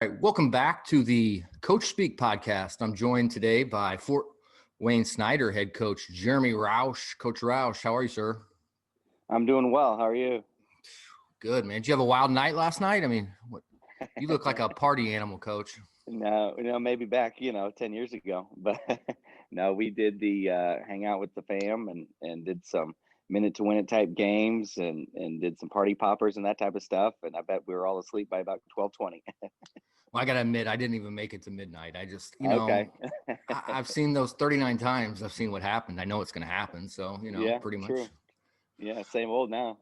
All right, welcome back to the CoachSpeak podcast. I'm joined today by Fort Wayne Snider head coach Jeremy Rauch. Coach Rauch, how are you, sir? I'm doing well. How are you? Good, man. Did you have a wild night last night? I mean, you look like a party animal, coach. No, maybe back, 10 years ago, but no, we did the hang out with the fam and did some minute to win it type games and did some party poppers and that type of stuff. And I bet we were all asleep by about 12:20. Well, I got to admit, I didn't even make it to midnight. I just, Okay. I've seen those 39 times. I've seen what happened. I know it's going to happen. So, Yeah, pretty much. true. Yeah, same old now.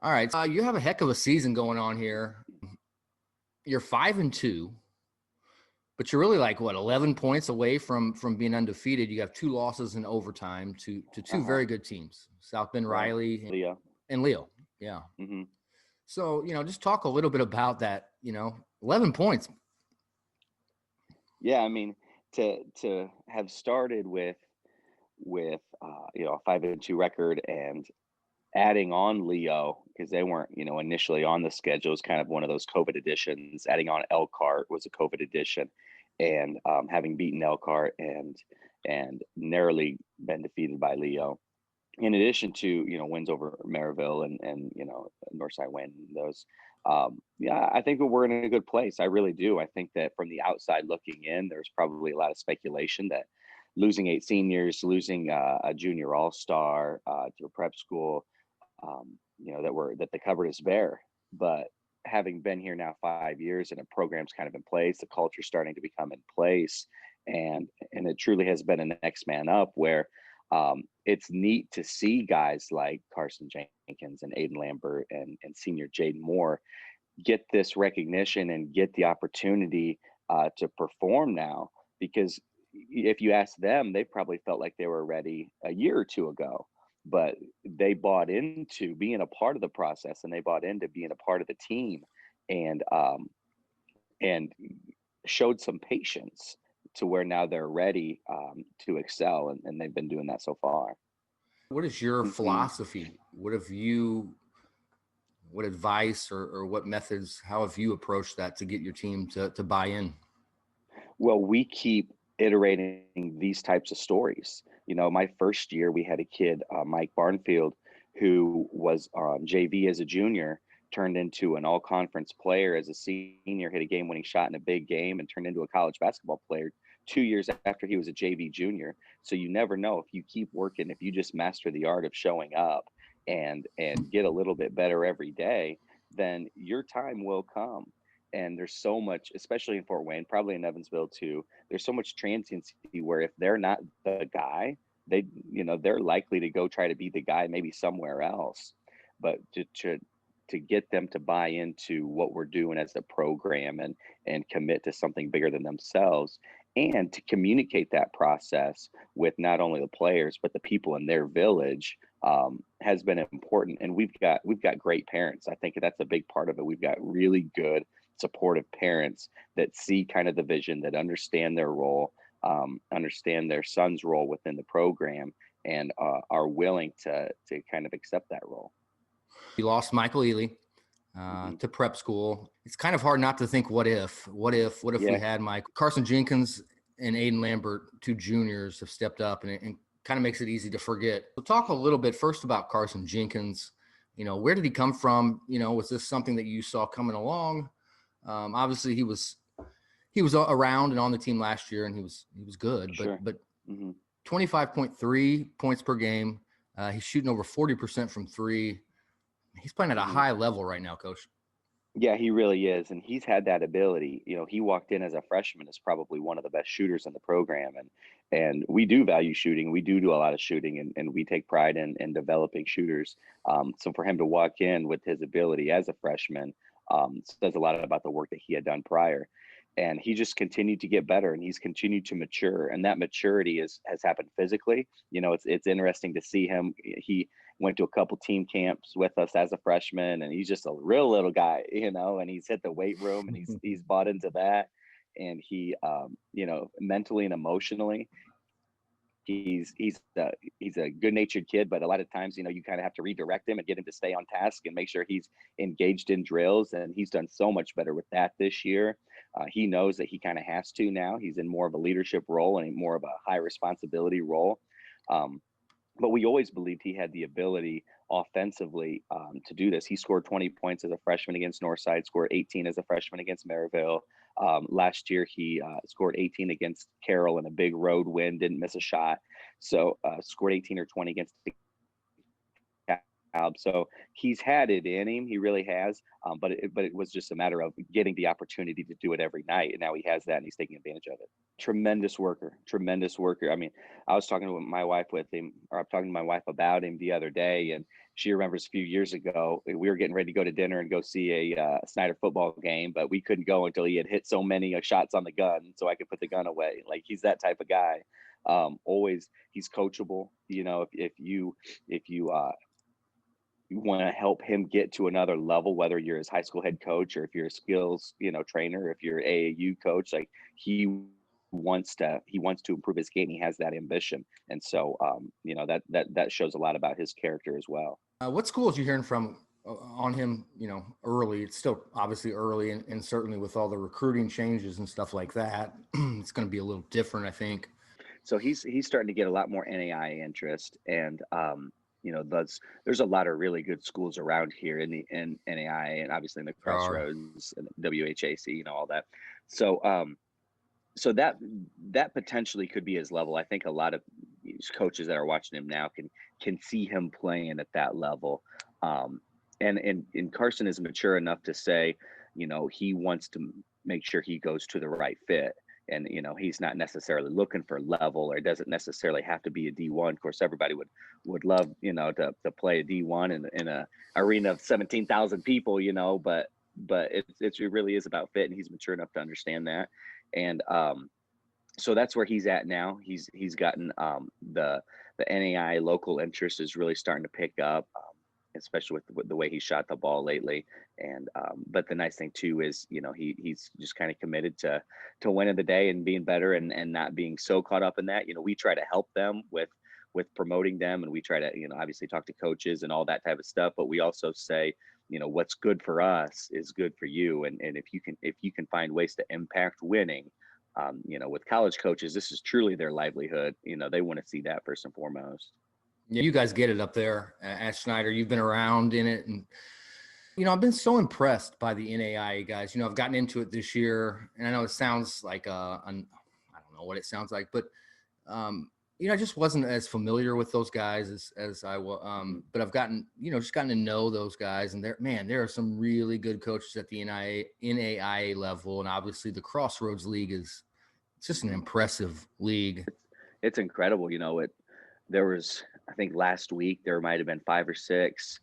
All right. You have a heck of a season going on here. You're 5-2, but you're really like 11 points away from being undefeated. You have 2 losses in overtime to 2 very good teams, South Bend Riley and Leo. Yeah. Mm-hmm. So, just talk a little bit about that, 11 points. Yeah, I mean, to have started with a 5-2 record and adding on Leo, because they weren't, initially on the schedule, was kind of one of those COVID editions. Adding on Elkhart was a COVID edition, and having beaten Elkhart and narrowly been defeated by Leo, in addition to wins over Maryville and Northside win those. I think we're in a good place. I really do. I think that from the outside looking in, there's probably a lot of speculation that losing 8 seniors, losing a junior all-star to a prep school, that the cupboard is bare. But having been here now 5 years and a program's kind of in place, the culture's starting to become in place, and it truly has been a next man up where it's neat to see guys like Carson Jenkins and Aiden Lambert and senior Jade Moore get this recognition and get the opportunity to perform now, because if you ask them, they probably felt like they were ready a year or 2 ago, but they bought into being a part of the process and they bought into being a part of the team and showed some patience to where now they're ready to excel, and they've been doing that so far. What is your philosophy? What advice or what methods, how have you approached that to get your team to buy in? Well, we keep iterating these types of stories. My first year, we had a kid, Mike Barnfield, who was on JV as a junior, turned into an all-conference player as a senior, hit a game-winning shot in a big game, and turned into a college basketball player 2 years after he was a JV junior. So you never know, if you keep working, if you just master the art of showing up and get a little bit better every day, then your time will come. And there's so much, especially in Fort Wayne, probably in Evansville too, there's so much transiency where if they're not the guy, they're likely to go try to be the guy maybe somewhere else. But to get them to buy into what we're doing as a program and commit to something bigger than themselves, and to communicate that process with not only the players but the people in their village has been important. And we've got great parents. I think that's a big part of it. We've got really good supportive parents that see kind of the vision, that understand their role, understand their son's role within the program, and are willing to kind of accept that role. You lost Michael Ely to prep school. It's kind of hard not to think, what if we had Mike? Carson Jenkins and Aidan Lambert, 2 juniors, have stepped up, and kind of makes it easy to forget. So talk a little bit first about Carson Jenkins. Where did he come from? Was this something that you saw coming along? Obviously he was around and on the team last year, and he was good, Sure. but 25.3 points per game. He's shooting over 40% from 3. He's playing at a high level right now, Coach. Yeah, he really is. And he's had that ability. He walked in as a freshman as probably one of the best shooters in the program. And we do value shooting. We do a lot of shooting, and we take pride in developing shooters. So for him to walk in with his ability as a freshman says a lot about the work that he had done prior. And he just continued to get better, and he's continued to mature. And that maturity has happened physically. It's interesting to see him. He went to a couple team camps with us as a freshman, and he's just a real little guy, and he's hit the weight room, and he's bought into that. And he, mentally and emotionally, he's a good-natured kid, but a lot of times, you kind of have to redirect him and get him to stay on task and make sure he's engaged in drills. And he's done so much better with that this year. He knows that he kind of has to now. He's in more of a leadership role and more of a high responsibility role. But we always believed he had the ability offensively to do this. He scored 20 points as a freshman against Northside, scored 18 as a freshman against Maryville. Last year, he scored 18 against Carroll in a big road win, didn't miss a shot. So scored 18 or 20 against the so he's had it in him. He really has. But it was just a matter of getting the opportunity to do it every night. And now he has that and he's taking advantage of it. Tremendous worker. I mean, I was talking to my wife I'm talking to my wife about him the other day. And she remembers a few years ago, we were getting ready to go to dinner and go see a Snider football game, but we couldn't go until he had hit so mmany shots on the gun so I could put the gun away. Like, he's that type of guy. Always, he's coachable. You know, if you want to help him get to another level, whether you're his high school head coach or if you're a skills, trainer, if you're AAU coach, like he wants to improve his game. He has that ambition. And so, that shows a lot about his character as well. What schools you hearing from on him, early? It's still obviously early and certainly with all the recruiting changes and stuff like that, it's going to be a little different, I think. So he's starting to get a lot more NAI interest, and there's a lot of really good schools around here in the NAI and obviously in the Crossroads and WHAC, all that. So that potentially could be his level. I think a lot of coaches that are watching him now can see him playing at that level. And Carson is mature enough to say, he wants to make sure he goes to the right fit. And, he's not necessarily looking for level, or it doesn't necessarily have to be a D1. Of course, everybody would love, to play a D1 in a arena of 17,000 people, but it really is about fit, and he's mature enough to understand that. And so that's where he's at now. He's gotten the NAI local interest is really starting to pick up, especially with the way he shot the ball lately. And but the nice thing too is, he's just kind of committed to winning the day and being better and not being so caught up in that. We try to help them with promoting them, and we try to, obviously talk to coaches and all that type of stuff, but we also say, what's good for us is good for you. And if you can find ways to impact winning, with college coaches, this is truly their livelihood. They want to see that first and foremost. Yeah, you guys get it up there at Snider. You've been around in it, and I've been so impressed by the NAIA guys. I've gotten into it this year, and I know it sounds like I don't know what it sounds like, but I just wasn't as familiar with those guys as I was. But I've gotten to know those guys, and there are some really good coaches at the NAIA level, and obviously the Crossroads League it's just an impressive league. It's incredible. There was, I think last week, there might have been 5 or 6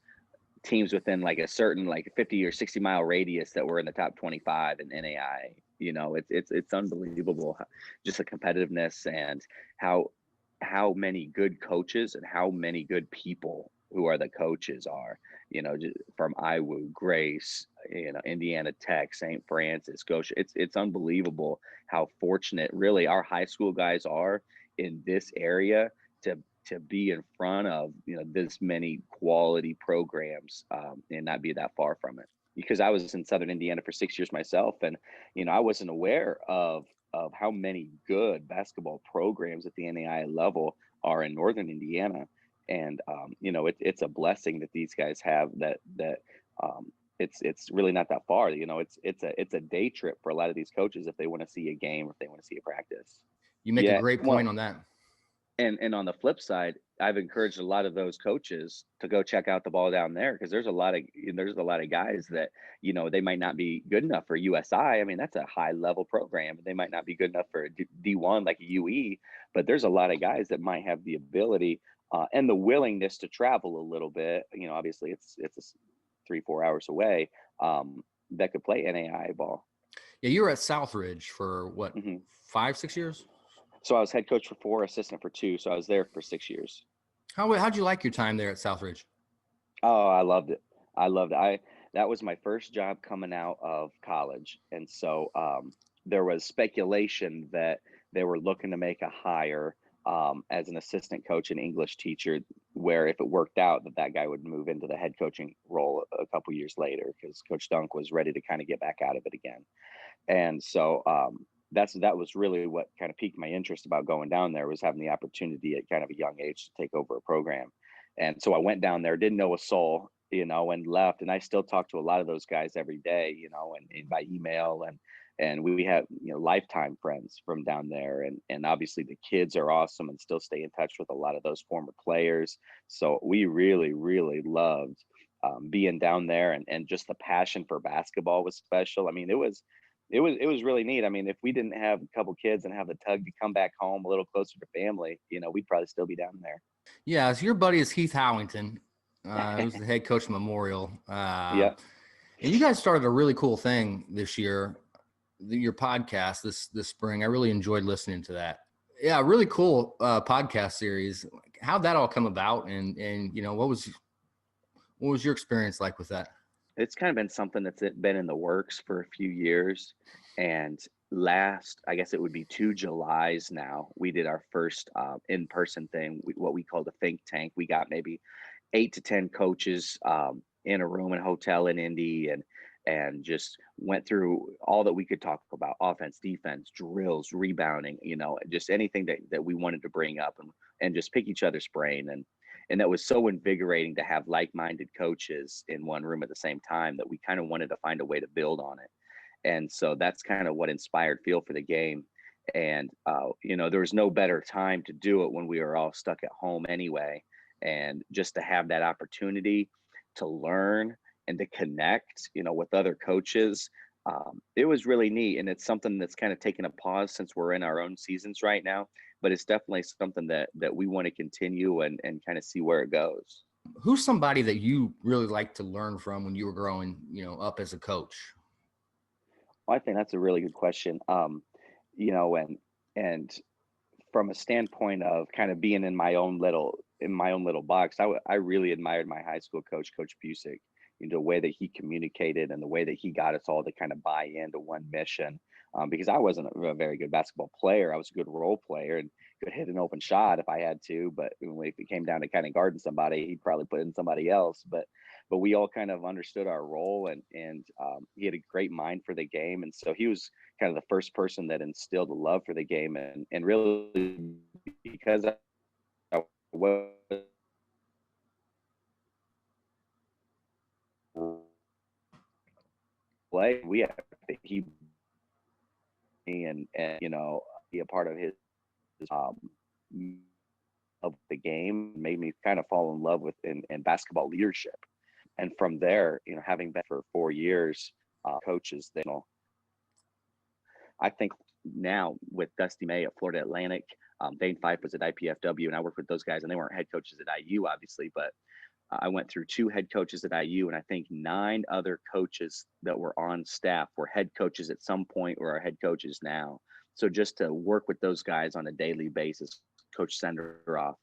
teams within like a certain 50 or 60 mile radius that were in the top 25 in NAI. It's unbelievable, just the competitiveness and how many good coaches and how many good people who are the coaches are, from IWU, Grace, Indiana Tech, St. Francis, Goshen. It's unbelievable how fortunate really our high school guys are in this area to be in front of, this many quality programs, and not be that far from it. Because I was in Southern Indiana for 6 years myself, and, I wasn't aware of how many good basketball programs at the NAIA level are in Northern Indiana. And, it's a blessing that these guys have that it's really not that far. It's a day trip for a lot of these coaches if they want to see a game or if they want to see a practice. You make a great point on that. And on the flip side, I've encouraged a lot of those coaches to go check out the ball down there, because there's a lot of guys that, they might not be good enough for USI. I mean, that's a high level program. They might not be good enough for a D1 like a UE, but there's a lot of guys that might have the ability and the willingness to travel a little bit. Obviously it's 3-4 hours away, that could play NAIA ball. Yeah, you were at Southridge for what, 5-6 years? So I was head coach for 4, assistant for 2. So I was there for 6 years. How'd you like your time there at Southridge? Oh, I loved it. That was my first job coming out of college. And so there was speculation that they were looking to make a hire as an assistant coach and English teacher where if it worked out, that guy would move into the head coaching role a couple years later, because Coach Dunk was ready to kind of get back out of it again. And so that was really what kind of piqued my interest about going down there, was having the opportunity at kind of a young age to take over a program. And so I went down there, didn't know a soul, and left. And I still talk to a lot of those guys every day, and by email, and we have, lifetime friends from down there. And obviously the kids are awesome, and still stay in touch with a lot of those former players. So we really, really loved being down there, and just the passion for basketball was special. I mean, it was really neat. I mean, if we didn't have a couple kids and have the tug to come back home a little closer to family, we'd probably still be down there. Yeah. So your buddy is Heath Howington, who's the head coach of Memorial. Yeah. And you guys started a really cool thing this year, your podcast this spring. I really enjoyed listening to that. Yeah, really cool podcast series. How'd that all come about? And what was your experience like with that? It's kind of been something that's been in the works for a few years. And last, I guess it would be 2 Julys now, we did our first in-person thing, what we called a think tank. We got maybe 8 to 10 coaches in a room and hotel in Indy, and just went through all that we could talk about: offense, defense, drills, rebounding, just anything that we wanted to bring up, and just pick each other's brain. And that was so invigorating to have like-minded coaches in one room at the same time, that we kind of wanted to find a way to build on it. And so that's kind of what inspired Feel for the Game. And, there was no better time to do it when we were all stuck at home anyway. And just to have that opportunity to learn and to connect, with other coaches, it was really neat. And it's something that's kind of taken a pause since we're in our own seasons right now, but it's definitely something that we want to continue and kind of see where it goes. Who's somebody that you really like to learn from when you were growing, up as a coach? Well, I think that's a really good question. And from a standpoint of kind of being in my own little box, I really admired my high school coach, Coach Busick, the way that he communicated and the way that he got us all to kind of buy into one mission. Because I wasn't a very good basketball player. I was a good role player and could hit an open shot if I had to. But if it came down to kind of guarding somebody, he'd probably put in somebody else. But we all kind of understood our role, and he had a great mind for the game. And so he was kind of the first person that instilled a love for the game. And really, because I was play, we have he and be a part of his of the game, made me kind of fall in love with in basketball leadership. And from there, having been for 4 years, coaches, I think now with Dusty May at Florida Atlantic, Dane Fife was at IPFW, and I worked with those guys, and they weren't head coaches at IU, obviously, but I went through 2 head coaches at IU, and I think 9 other coaches that were on staff were head coaches at some point or are head coaches now. So just to work with those guys on a daily basis, Coach Senderoff,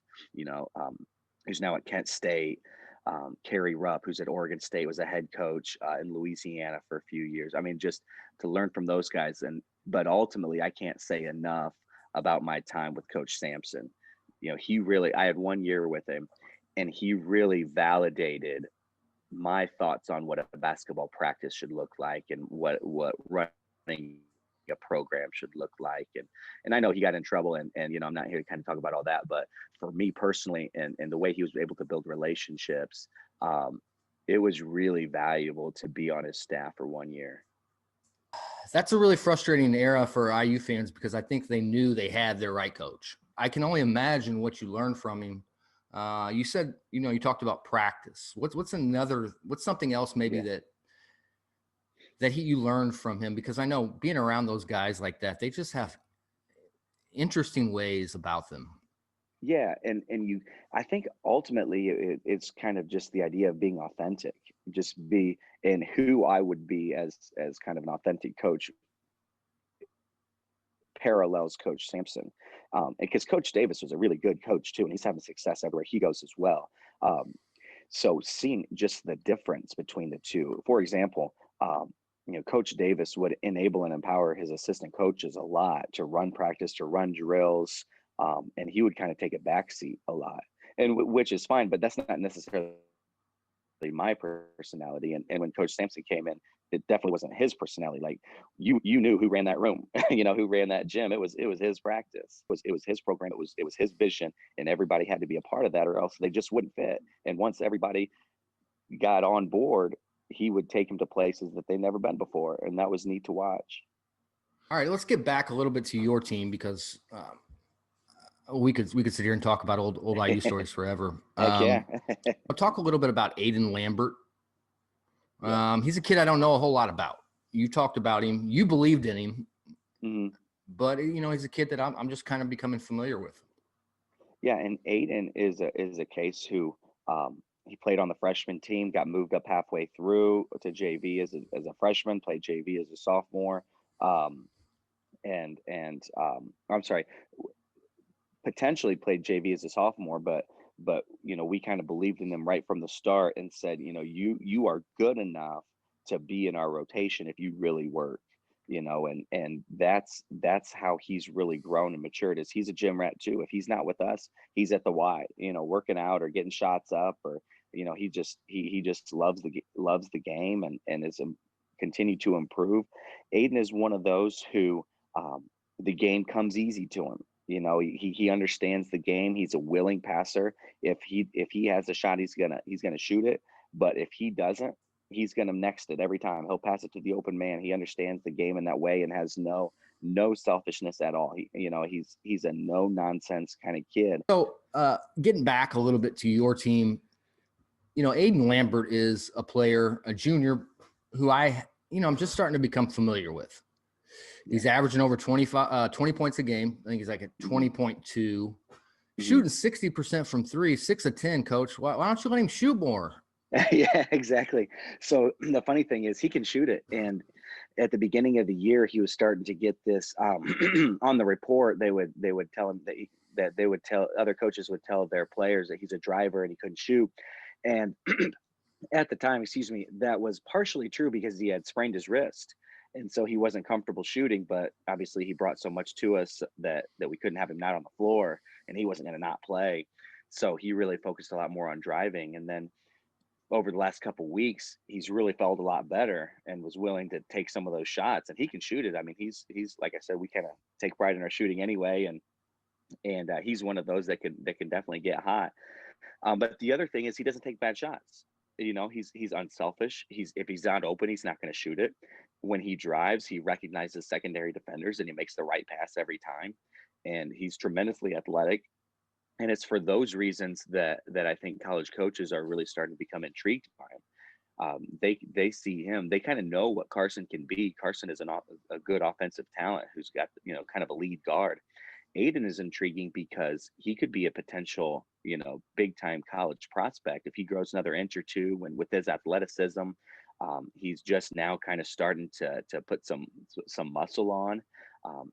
who's now at Kent State, Kerry Rupp, who's at Oregon State, was a head coach in Louisiana for a few years. I mean, just to learn from those guys. But ultimately, I can't say enough about my time with Coach Sampson. I had 1 year with him, and he really validated my thoughts on what a basketball practice should look like, and what running a program should look like. And I know he got in trouble, and I'm not here to kind of talk about all that, but for me personally, and the way he was able to build relationships, it was really valuable to be on his staff for 1 year. That's a really frustrating era for IU fans, because I think they knew they had their right coach. I can only imagine what you learned from him. You said, you talked about practice. What's something else maybe that you learned from him? Because I know being around those guys like that, they just have interesting ways about them. Yeah. And I think ultimately it's kind of just the idea of being authentic, just be in who I would be as kind of an authentic coach parallels Coach Sampson. Because Coach Davis was a really good coach too, and he's having success everywhere he goes as well. So seeing just the difference between the two, for example, Coach Davis would enable and empower his assistant coaches a lot to run practice, to run drills, and he would kind of take a backseat a lot. and which is fine, but that's not necessarily my personality. And when Coach Sampson came in, it definitely wasn't his personality. Like you knew who ran that room, who ran that gym. It was his practice. It was his program. It was his vision, and everybody had to be a part of that, or else they just wouldn't fit. And once everybody got on board, he would take them to places that they'd never been before, and that was neat to watch. All right, let's get back a little bit to your team, because we could sit here and talk about old IU stories forever. Heck yeah. I'll talk a little bit about Aidan Lambert. He's a kid I don't know a whole lot about. You talked about him. You believed in him. Mm-hmm. But, he's a kid that I'm just kind of becoming familiar with. Yeah, and Aiden is a case who he played on the freshman team, got moved up halfway through to JV as a freshman, played JV as a sophomore. I'm sorry, potentially played JV as a sophomore, but we kind of believed in them right from the start and said, you are good enough to be in our rotation if you really work, and that's how he's really grown and matured. Is he's a gym rat too. If he's not with us, he's at the Y, working out or getting shots up, or he just loves the game and is continue to improve. Aiden is one of those who the game comes easy to him. He understands the game. He's a willing passer. If he has a shot, he's gonna shoot it. But if he doesn't, he's gonna next it every time. He'll pass it to the open man. He understands the game in that way and has no selfishness at all. He's a no nonsense kind of kid. So getting back a little bit to your team, Aiden Lambert is a player, a junior, who I'm just starting to become familiar with. He's averaging over 20 points a game. I think he's like at 20.2, shooting 60% from three, 6 of 10, coach. Why don't you let him shoot more? Yeah, exactly. So the funny thing is he can shoot it. And at the beginning of the year, he was starting to get this on the report. They would tell him that they would tell other coaches would tell their players that he's a driver and he couldn't shoot. And at the time, that was partially true because he had sprained his wrist. And so he wasn't comfortable shooting, but obviously he brought so much to us that we couldn't have him not on the floor, and he wasn't going to not play. So he really focused a lot more on driving. And then over the last couple of weeks, he's really felt a lot better and was willing to take some of those shots, and he can shoot it. I mean, he's like I said, we kind of take pride in our shooting anyway. And he's one of those that can definitely get hot. But the other thing is he doesn't take bad shots. He's unselfish. If he's not open, he's not going to shoot it. When he drives, he recognizes secondary defenders and he makes the right pass every time. And he's tremendously athletic. And it's for those reasons that I think college coaches are really starting to become intrigued by him. They see him. They kind of know what Carson can be. Carson is a good offensive talent who's got kind of a lead guard. Aiden is intriguing because he could be a potential, big time college prospect if he grows another inch or two. And with his athleticism, he's just now kind of starting to put some muscle on,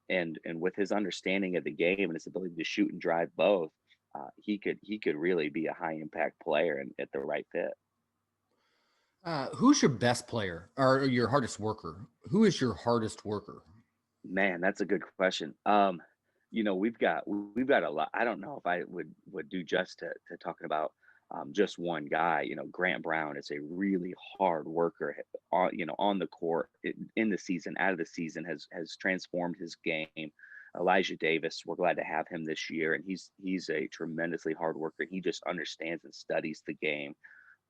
and with his understanding of the game and his ability to shoot and drive both, he could really be a high impact player and at the right fit. Who's your best player or your hardest worker? Who is your hardest worker? Man, that's a good question. We've got a lot. I don't know if I would do just to talking about just one guy. Grant Brown is a really hard worker on the court, in the season, out of the season, has transformed his game. Elijah Davis, we're glad to have him this year, and he's a tremendously hard worker. He just understands and studies the game.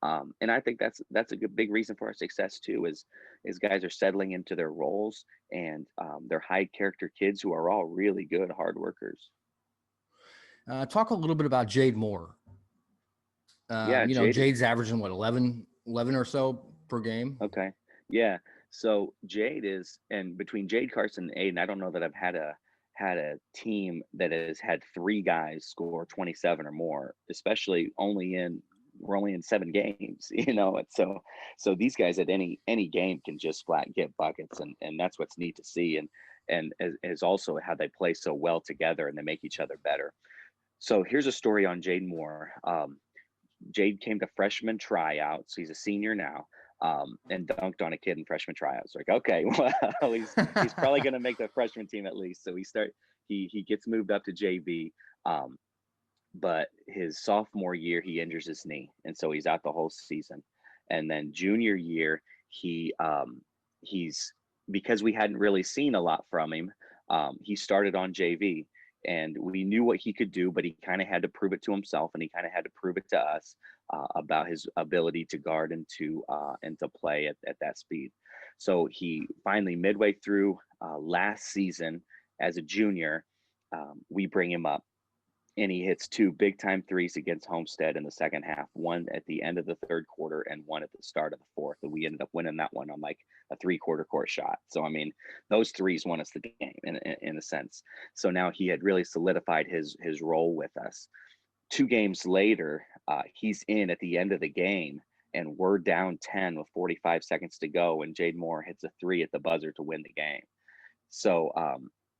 And I think that's a big reason for our success too, is guys are settling into their roles, and they're high character kids who are all really good hard workers. Talk a little bit about Jade Moore. Jade's averaging 11 or so per game. Okay. Yeah. So Jade is, and between Jade, Carson, and Aiden, I don't know that I've had a team that has had 3 guys score 27 or more, especially we're only in 7 games, and so these guys at any game can just flat get buckets, and that's what's neat to see, and is also how they play so well together and they make each other better. So here's a story on Jade Moore. Jade came to freshman tryouts. He's a senior now, and dunked on a kid in freshman tryouts. Like, okay, well, he's probably going to make the freshman team at least. So he gets moved up to JV. but his sophomore year, he injures his knee. And so he's out the whole season. And then junior year, he's, because we hadn't really seen a lot from him, he started on JV, and we knew what he could do, but he kind of had to prove it to himself, and he kind of had to prove it to us about his ability to guard and to play at that speed. So he finally, midway through last season as a junior, we bring him up, and he hits two big time threes against Homestead in the second half, one at the end of the third quarter and one at the start of the fourth. And we ended up winning that one on like a 3/4 court shot. So, I mean, those threes won us the game in a sense. So now he had really solidified his role with us. 2 games later, he's in at the end of the game, and we're down 10 with 45 seconds to go. And Jade Moore hits a 3 at the buzzer to win the game. So,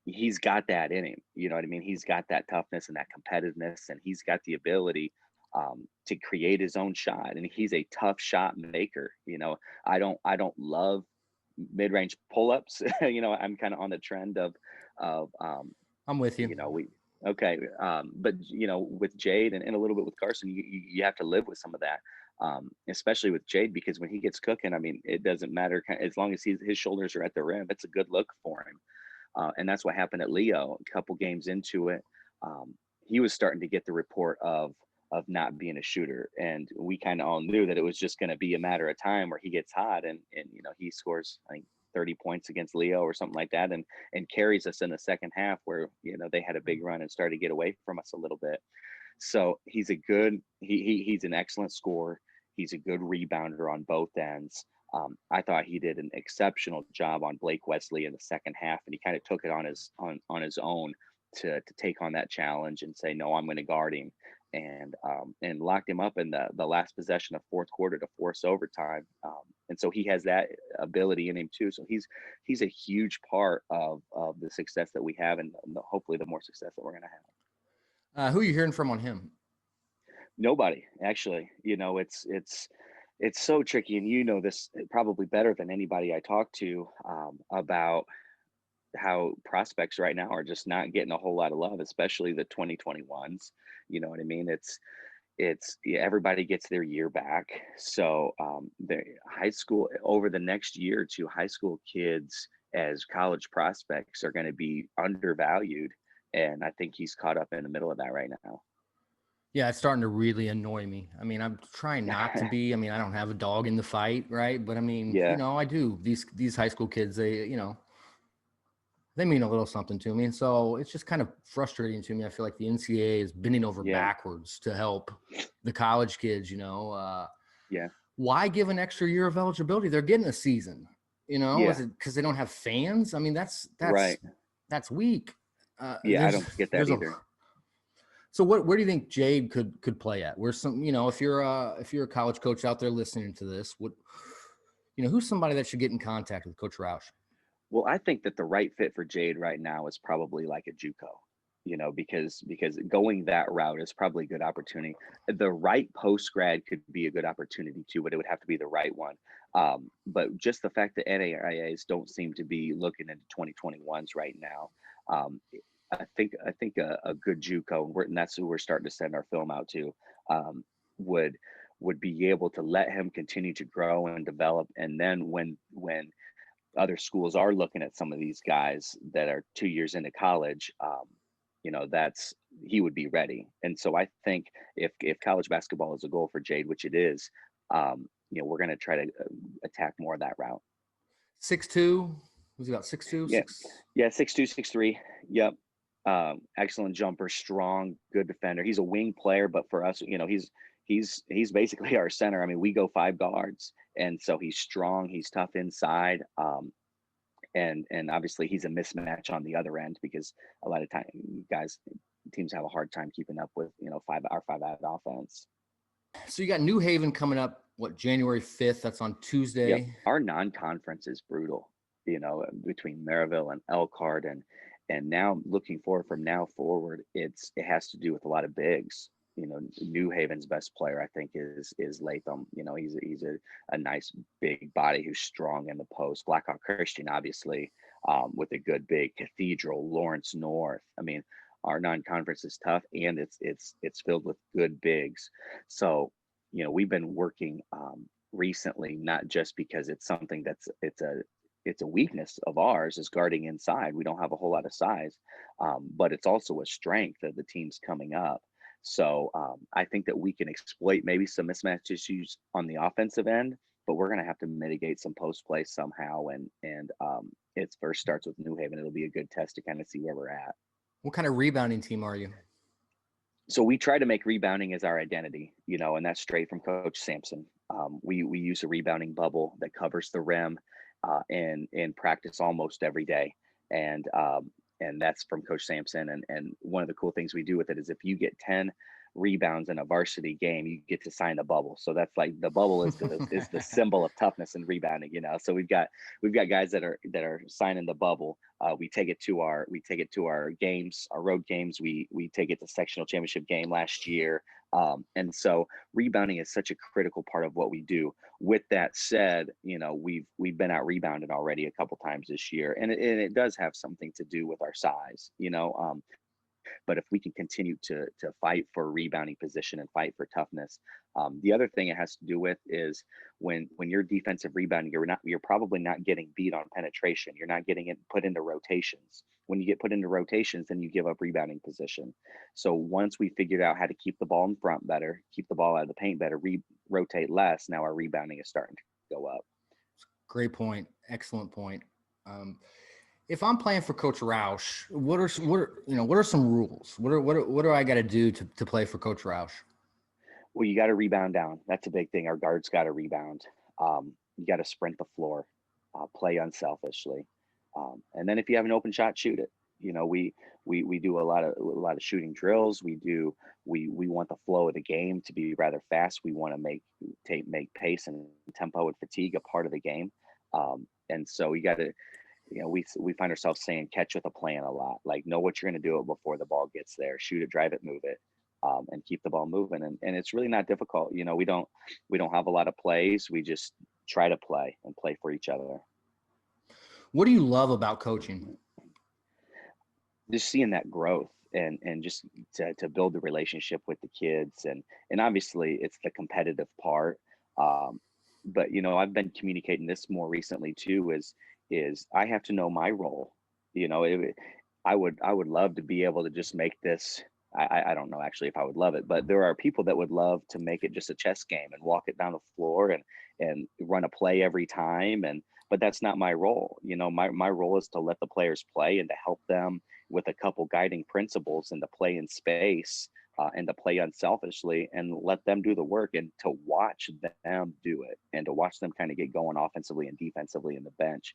he's got that in him. You know what I mean? He's got that toughness and that competitiveness, and he's got the ability to create his own shot. And he's a tough shot maker. You know, I don't love mid-range pull-ups. You know, I'm kind of on the trend of I'm with you. You know, okay. But you know, with Jade and a little bit with Carson, you have to live with some of that. Especially with Jade, because when he gets cooking, I mean, it doesn't matter as long as his shoulders are at the rim. It's a good look for him. And that's what happened at Leo. A couple games into it, he was starting to get the report of not being a shooter, and we kind of all knew that it was just going to be a matter of time where he gets hot, and you know, he scores, I think, 30 points against Leo or something like that, and carries us in the second half, where, you know, they had a big run and started to get away from us a little bit. So he's an excellent scorer. He's a good rebounder on both ends. I thought he did an exceptional job on Blake Wesley in the second half, and he kind of took it on his own to take on that challenge and say, no, I'm going to guard him, and locked him up in the last possession of fourth quarter to force overtime. And so he has that ability in him too. So he's a huge part of the success that we have, and hopefully the more success that we're going to have. Who are you hearing from on him? Nobody, actually. You know, it's so tricky, and you know this probably better than anybody I talk to, about how prospects right now are just not getting a whole lot of love, especially the 2021s. You know what I mean? Yeah, everybody gets their year back. So the high school, over the next year or two, high school kids as college prospects are going to be undervalued, and I think he's caught up in the middle of that right now. Yeah, it's starting to really annoy me. I mean, I'm trying not to be. I mean, I don't have a dog in the fight, right? But I mean, Yeah. you know, I do. These high school kids, they, you know, they mean a little something to me. And so it's just kind of frustrating to me. I feel like the NCAA is bending over backwards to help the college kids, you know. Why give an extra year of eligibility? They're getting a season, you know. Is it because they don't have fans? I mean, that's right. That's weak. I don't get that either. So where do you think Jade could play at? Where's some, you know, if you're a college coach out there listening to this, who's somebody that should get in contact with Coach Rauch? Well, I think that the right fit for Jade right now is probably like a JUCO, you know, because going that route is probably a good opportunity. The right post grad could be a good opportunity too, but it would have to be the right one. But just the fact that NAIAs don't seem to be looking into 2021s right now, I think a good JUCO, and that's who we're starting to send our film out to, would be able to let him continue to grow and develop. And then when other schools are looking at some of these guys that are 2 years into college, you know, he would be ready. And so I think if college basketball is a goal for Jade, which it is, you know, we're going to try to attack more of that route. 6'2", was he about 6'2"? Yeah, 6'2", 6'3". Yep. Excellent jumper, strong, good defender. He's a wing player, but for us, you know, he's basically our center. I mean, we go 5 guards, and so he's strong, he's tough inside, and obviously he's a mismatch on the other end, because a lot of teams have a hard time keeping up with, you know, our 5-out offense. So you got New Haven coming up, January 5th? That's on Tuesday. Yep. Our non-conference is brutal, you know, between Maryville and Elkhart, and now looking forward, from now forward, it has to do with a lot of bigs. You know, New Haven's best player, I think, is Latham. You know, he's a nice big body who's strong in the post. Blackhawk Christian, obviously, with a good big. Cathedral, Lawrence North. I mean, our non-conference is tough, and it's filled with good bigs. So, we've been working recently, not just because it's something it's a weakness of ours is guarding inside. We don't have a whole lot of size, but it's also a strength of the teams coming up. So I think that we can exploit maybe some mismatch issues on the offensive end, but we're going to have to mitigate some post play somehow. And it first starts with New Haven. It'll be a good test to kind of see where we're at. What kind of rebounding team are you? So we try to make rebounding as our identity, and that's straight from Coach Sampson. We use a rebounding bubble that covers the rim in practice almost every day. And that's from Coach Sampson. And one of the cool things we do with it is if you get 10 rebounds in a varsity game, you get to sign the bubble. So that's like the bubble is the symbol of toughness and rebounding, So we've got guys that are signing the bubble. We take it to our games, our road games. We take it to sectional championship game last year. And so rebounding is such a critical part of what we do. With that said, we've been out rebounded already a couple times this year, and it does have something to do with our size, but if we can continue to fight for rebounding position and fight for toughness, the other thing it has to do with is when you're defensive rebounding, you're probably not getting beat on penetration. You're not getting it put into rotations. When you get put into rotations, then you give up rebounding position. So once we figured out how to keep the ball in front better, keep the ball out of the paint better, rotate less, now our rebounding is starting to go up. Great point. Excellent point. If I'm playing for Coach Rauch, what are some rules? What do I got to do to play for Coach Rauch? Well, you got to rebound down. That's a big thing. Our guards got to rebound. You got to sprint the floor, play unselfishly, and then if you have an open shot, shoot it. We do a lot of shooting drills. We want the flow of the game to be rather fast. We want to make pace and tempo and fatigue a part of the game, and so we got to. We find ourselves saying catch with a plan a lot, like know what you're going to do it before the ball gets there, shoot it, drive it, move it, and keep the ball moving. And it's really not difficult. We don't have a lot of plays. We just try to play and play for each other. What do you love about coaching? Just seeing that growth and just to build the relationship with the kids. And obviously it's the competitive part. But, I've been communicating this more recently too, is I have to know my role. I would love to be able to just make this. I don't know actually if I would love it, but there are people that would love to make it just a chess game and walk it down the floor and run a play every time. But that's not my role. My role is to let the players play and to help them with a couple guiding principles and to play in space and to play unselfishly and let them do the work and to watch them do it and to watch them kind of get going offensively and defensively in the bench.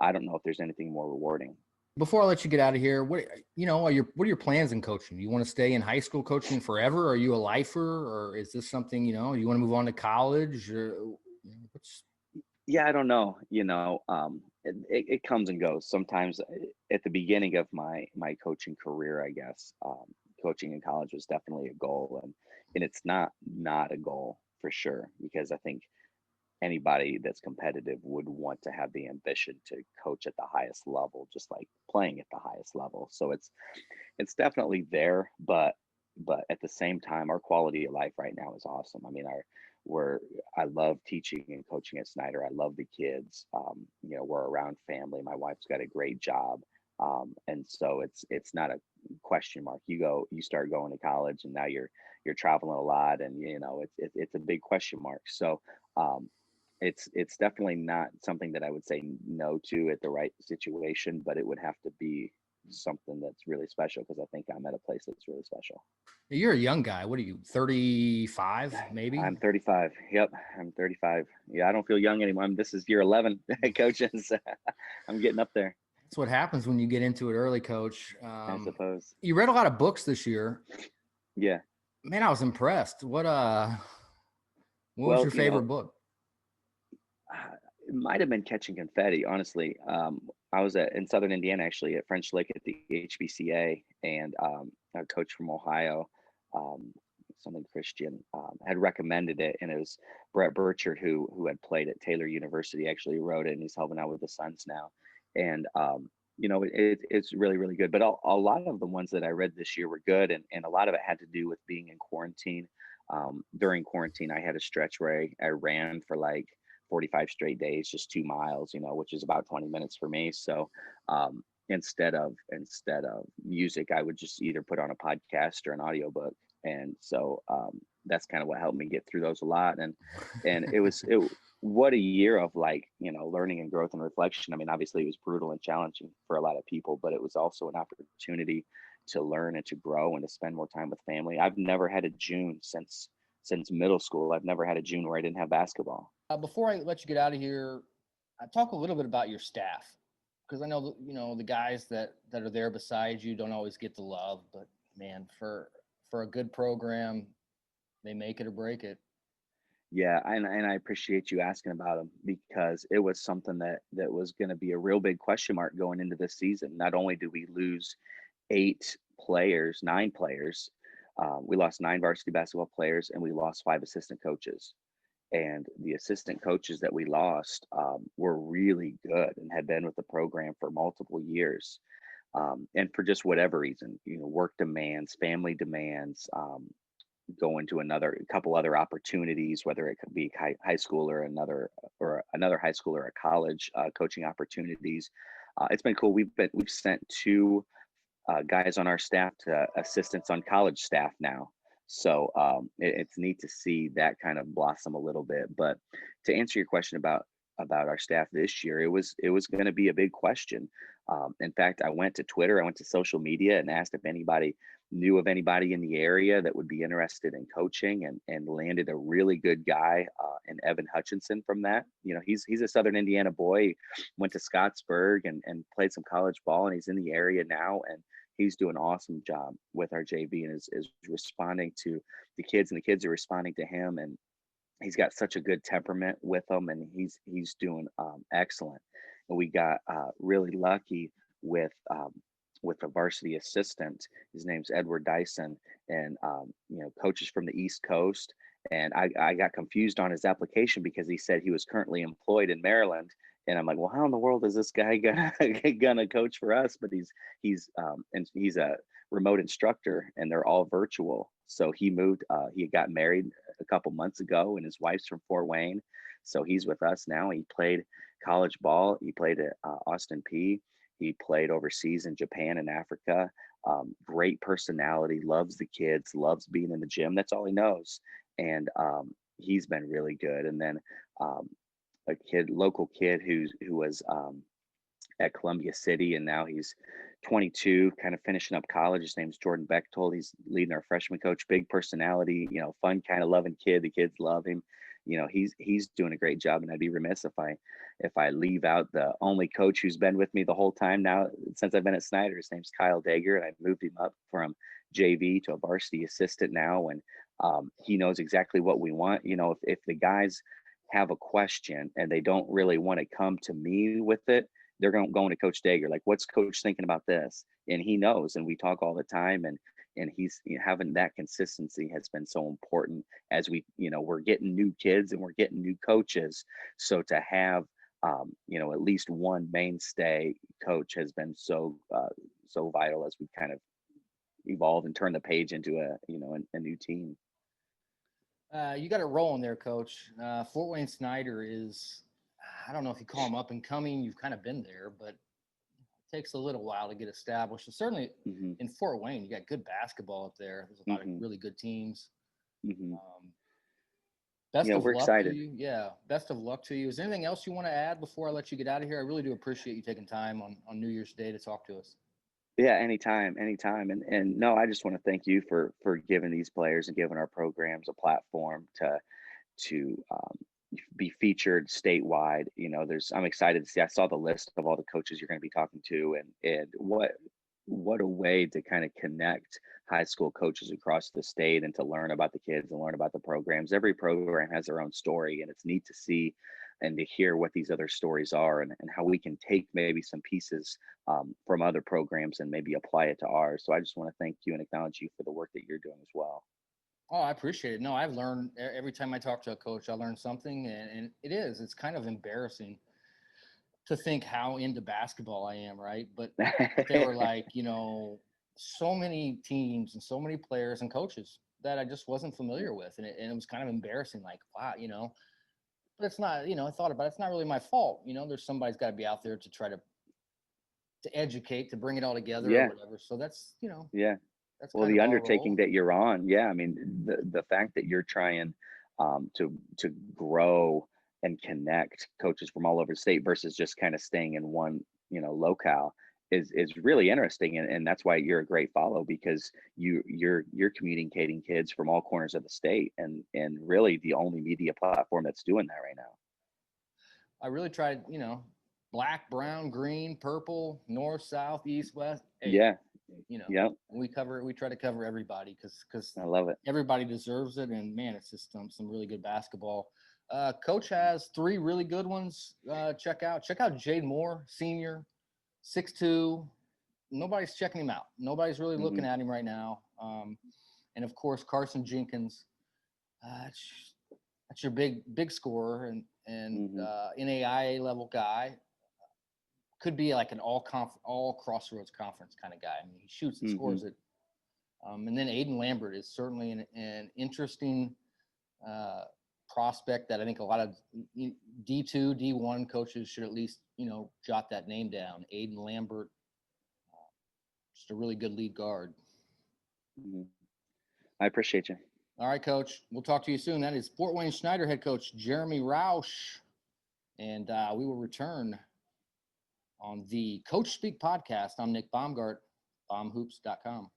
I don't know if there's anything more rewarding. Before I let you get out of here, what are your plans in coaching? Do you want to stay in high school coaching forever? Are you a lifer, or is this something, you want to move on to college? Yeah, I don't know. It comes and goes. Sometimes at the beginning of my coaching career, I guess, coaching in college was definitely a goal, and it's not a goal for sure, because I think anybody that's competitive would want to have the ambition to coach at the highest level, just like playing at the highest level. So it's definitely there, but at the same time, our quality of life right now is awesome. I mean, I love teaching and coaching at Snider. I love the kids. We're around family. My wife's got a great job. And so it's not a question mark. You start going to college, and now you're traveling a lot, and it's a big question mark. So it's definitely not something that I would say no to at the right situation, but it would have to be something that's really special, because I think I'm at a place that's really special. You're a young guy. What are you, 35 maybe? I'm 35. Yep, I'm 35. Yeah, I don't feel young anymore. This is year 11 coaching, so I'm getting up there. That's what happens when you get into it early, Coach. I suppose. You read a lot of books this year. Yeah. Man, I was impressed. What was your favorite book? It might have been Catching Confetti, honestly. I was in Southern Indiana, actually, at French Lick at the HBCA, and a coach from Ohio, something Christian, had recommended it, and it was Brett Burchard, who had played at Taylor University, actually wrote it, and he's helping out with the Suns now. And it's really, really good. But a lot of the ones that I read this year were good, and a lot of it had to do with being in quarantine. During quarantine, I had a stretch where I ran for like 45 straight days, just 2 miles, which is about 20 minutes for me. So instead of music, I would just either put on a podcast or an audiobook. And so that's kind of what helped me get through those a lot. And what a year of like, learning and growth and reflection. I mean, obviously it was brutal and challenging for a lot of people, but it was also an opportunity to learn and to grow and to spend more time with family. I've never had a June since middle school. I've never had a June where I didn't have basketball. Before I let you get out of here, I talk a little bit about your staff, because I know the guys that are there beside you don't always get the love, but man, for a good program, they make it or break it. Yeah, and I appreciate you asking about them, because it was something that was going to be a real big question mark going into this season. Not only do we lose 9 players, we lost 9 varsity basketball players, and we lost 5 assistant coaches. And the assistant coaches that we lost were really good and had been with the program for multiple years. And for just whatever reason, work demands, family demands, going to a couple other opportunities, whether it could be high school or another high school or a college coaching opportunities. It's been cool. We've sent 2 guys on our staff to assistants on college staff now. So it's neat to see that kind of blossom a little bit. But to answer your question about our staff this year, it was going to be a big question. In fact, I went to Twitter, I went to social media, and asked if anybody knew of anybody in the area that would be interested in coaching, and landed a really good guy in Evan Hutchinson from that. He's a Southern Indiana boy, went to Scottsburg and played some college ball, and he's in the area now, and he's doing an awesome job with our JV, and is responding to the kids, and the kids are responding to him, and he's got such a good temperament with them, and he's doing excellent. And we got really lucky with a varsity assistant. His name's Edward Dyson, and coaches from the East Coast. And I got confused on his application because he said he was currently employed in Maryland. And I'm like, well, how in the world is this guy gonna coach for us? But he's a remote instructor, and they're all virtual. So he moved. He got married a couple months ago, and his wife's from Fort Wayne. So he's with us now. He played college ball. He played at Austin P. He played overseas in Japan and Africa. Great personality, loves the kids, loves being in the gym. That's all he knows. And he's been really good. And then a local kid who was at Columbia City, and now he's 22, kind of finishing up college. His name's Jordan Bechtold. He's leading our freshman coach. Big personality, fun, kind of loving kid. The kids love him. He's doing a great job, and I'd be remiss if I leave out the only coach who's been with me the whole time now since I've been at Snider. His name's Kyle Dager, and I moved him up from JV to a varsity assistant now, and he knows exactly what we want. If the guys have a question and they don't really want to come to me with it, they're going to Coach Dager. Like, what's Coach thinking about this? And he knows, and we talk all the time, and he's having that consistency has been so important as we're getting new kids and we're getting new coaches. So to have at least one mainstay coach has been so vital as we kind of evolve and turn the page into a new team. You got it rolling there, Coach. Fort Wayne Snider is, I don't know if you call them up and coming. You've kind of been there, but it takes a little while to get established. And certainly in Fort Wayne, you got good basketball up there. There's a lot of really good teams. Best of we're luck excited. to you. Yeah, best of luck to you. Is there anything else you want to add before I let you get out of here? I really do appreciate you taking time on New Year's Day to talk to us. Yeah, anytime. And no, I just want to thank you for giving these players and giving our programs a platform to be featured statewide. I'm excited to see. I saw the list of all the coaches you're going to be talking to, and what a way to kind of connect high school coaches across the state and to learn about the kids and learn about the programs. Every program has their own story, and it's neat to see and to hear what these other stories are, and how we can take maybe some pieces from other programs and maybe apply it to ours. So I just want to thank you and acknowledge you for the work that you're doing as well. Oh, I appreciate it. No, I've learned every time I talk to a coach, I learn something, and it's kind of embarrassing to think how into basketball I am, right? But they were like, so many teams and so many players and coaches that I just wasn't familiar with. And it was kind of embarrassing, like, wow, but it's not, I thought about it, it's not really my fault. There's somebody's got to be out there to try to educate, to bring it all together or whatever. So that's, Yeah. that's Well, kind the of our undertaking role. that you're on, I mean, the fact that you're trying to grow and connect coaches from all over the state versus just kind of staying in one, locale is really interesting, and that's why you're a great follow, because you're communicating kids from all corners of the state, and really the only media platform that's doing that right now. I really tried, black, brown, green, purple, north, south, east, west. Hey, Yeah. Yeah. we try to cover everybody because I love it. everybody deserves it. And man, it's just some really good basketball. Coach has 3 really good ones. Check out Jade Moore, senior, 6'2". Nobody's checking him out. Nobody's really looking at him right now. And of course, Carson Jenkins. That's your big scorer and NAIA level guy. Could be like an all Crossroads conference kind of guy. I mean, he shoots and scores it. And then Aiden Lambert is certainly an interesting prospect that I think a lot of D2, D1 coaches should at least, jot that name down. Aiden Lambert, just a really good lead guard. I appreciate you. All right, Coach. We'll talk to you soon. That is Fort Wayne Snider head coach Jeremy Rauch. And we will return on the CoachSpeak podcast. I'm Nick Baumgart, bombhoops.com.